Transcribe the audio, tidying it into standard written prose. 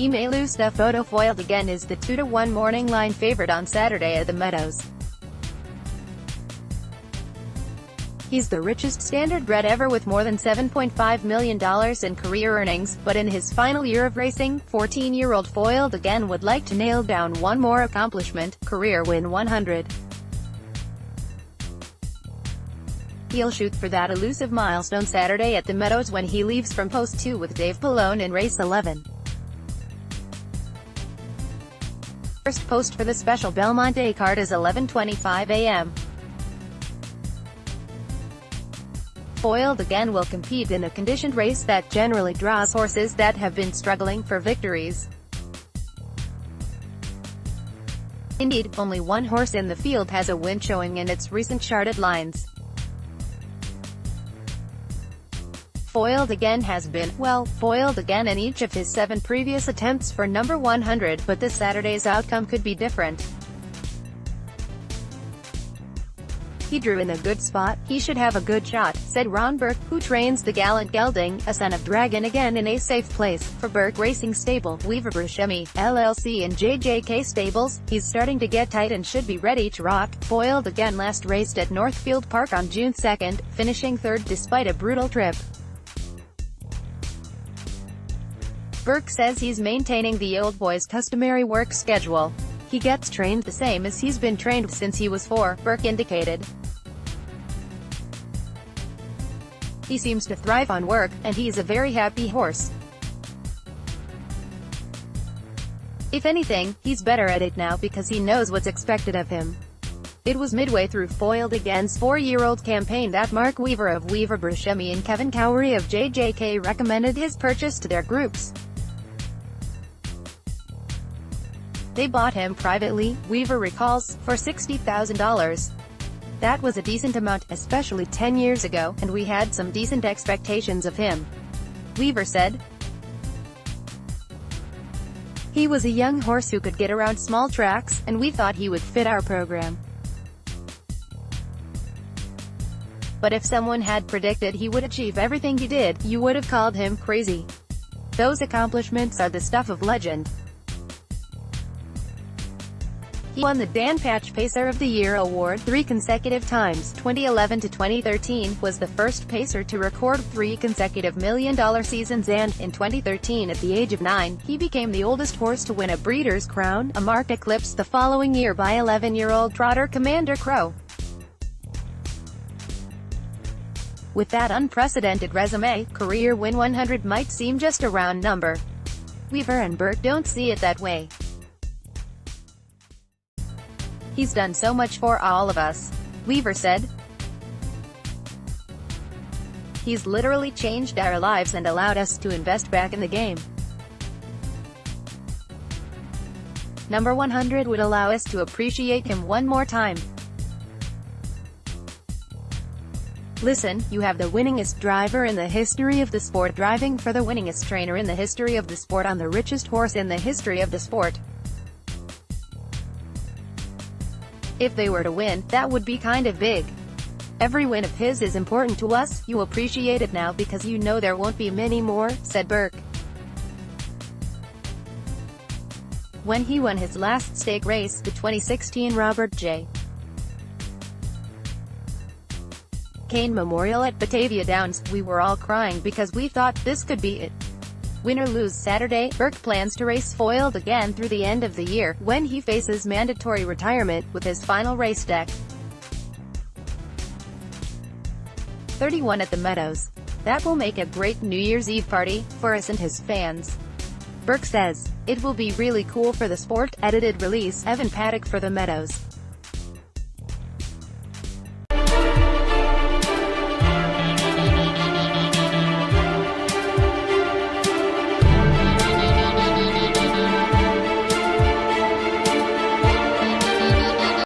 Meadows the photo foiled again is the 2-1 morning line favorite on Saturday at the Meadows. He's the richest standardbred ever with more than $7.5 million in career earnings, but in his final year of racing, 14-year-old foiled again would like to nail down one more accomplishment, career win 100. He'll shoot for that elusive milestone Saturday at the Meadows when he leaves from post 2 with Dave Pallone in race 11. First post for the special Belmont Day card is 11:25 a.m. Foiled again will compete in a conditioned race that generally draws horses that have been struggling for victories. Indeed, only one horse in the field has a win showing in its recent charted lines. Foiled again has been, well, foiled again in each of his 7 previous attempts for number 100, but this Saturday's outcome could be different. He drew in a good spot, he should have a good shot, said Ron Burke, who trains the gallant gelding, a son of Dragon again in a safe place. For Burke Racing Stable, Weaver Bruchemi, LLC and JJK Stables, he's starting to get tight and should be ready to rock. Foiled again last raced at Northfield Park on June 2nd, finishing 3rd despite a brutal trip. Burke says he's maintaining the old boy's customary work schedule. He gets trained the same as he's been trained since he was 4, Burke indicated. He seems to thrive on work, and he's a very happy horse. If anything, he's better at it now because he knows what's expected of him. It was midway through Foiled Again's 4-year-old campaign that Mark Weaver of Weaver Bruchemi and Kevin Cowrie of JJK recommended his purchase to their groups. They bought him privately, Weaver recalls, for $60,000. That was a decent amount, especially 10 years ago, and we had some decent expectations of him, Weaver said. He was a young horse who could get around small tracks, and we thought he would fit our program. But if someone had predicted he would achieve everything he did, you would have called him crazy. Those accomplishments are the stuff of legend. He won the Dan Patch Pacer of the Year award 3 consecutive times. 2011 to 2013 was the first pacer to record 3 consecutive million-dollar seasons, and, in 2013 at the age of 9, he became the oldest horse to win a Breeders' Crown, a mark eclipsed the following year by 11-year-old trotter Commander Crow. With that unprecedented resume, career win 100 might seem just a round number. Weaver and Burke don't see it that way. He's done so much for all of us, Weaver said. He's literally changed our lives and allowed us to invest back in the game. Number 100 would allow us to appreciate him one more time. Listen, you have the winningest driver in the history of the sport driving for the winningest trainer in the history of the sport on the richest horse in the history of the sport. If they were to win, that would be kind of big. Every win of his is important to us, you appreciate it now because you know there won't be many more, said Burke. When he won his last stake race, the 2016 Robert J. Kane Memorial at Batavia Downs, we were all crying because we thought this could be it. Win or lose Saturday, Burke plans to race Foiled again through the end of the year, when he faces mandatory retirement, with his final race deck. 31 at the Meadows. That will make a great New Year's Eve party, for us and his fans. Burke says, it will be really cool for the sport. Edited release, Evan Paddock for the Meadows.